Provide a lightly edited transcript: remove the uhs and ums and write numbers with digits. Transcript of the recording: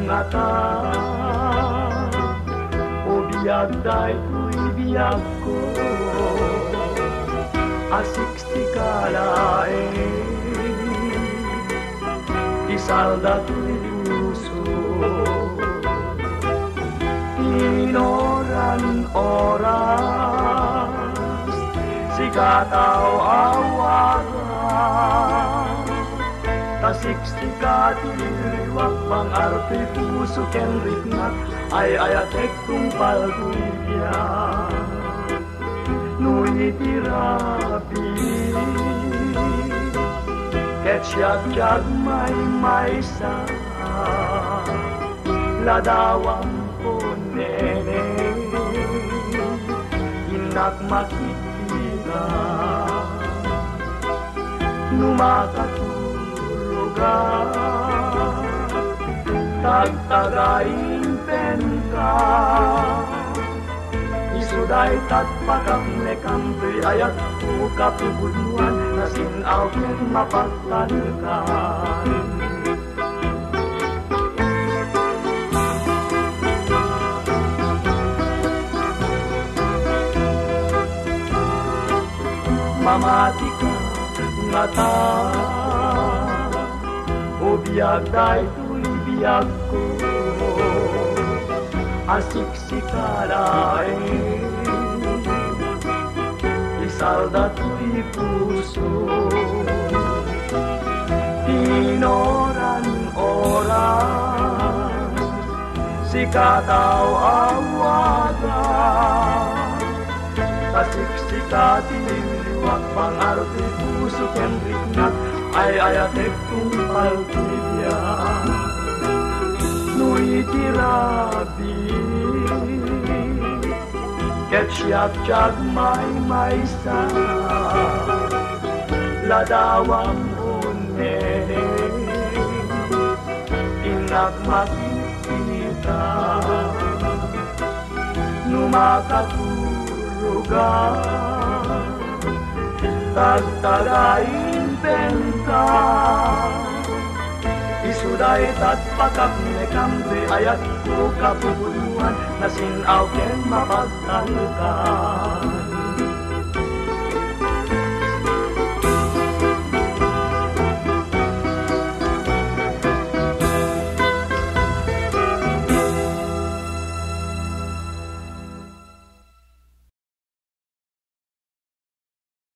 ngata o biyag daytoy biyag ko asik si kalae isalda to'y puso inoran-oras si kataw awaran tasik si katiliwak bang arte puso ken riknat ay ayatek kung palguya nui tirapi ket siyag may sa ladawang ko nene inak makikita numakatulugan tagtagain penka isuday tatpakam nekampi ayat ko kapubunuan nasinaw ken mapagtanukan mamati ka ngata o biyag daytoy biyag ko asik si kalae isalda to'y puso inoran-oras si kataw awagan tasik si katiliwak bang arte puso ken riknat ay ayatek kung paltibya nui tirabi ket siyag may sa ladawang unene inak makikita numakatulugan tagtagain penka isuday tatpakap nekampi ayat ko kapubunuan nasinaw ken mapagtanukan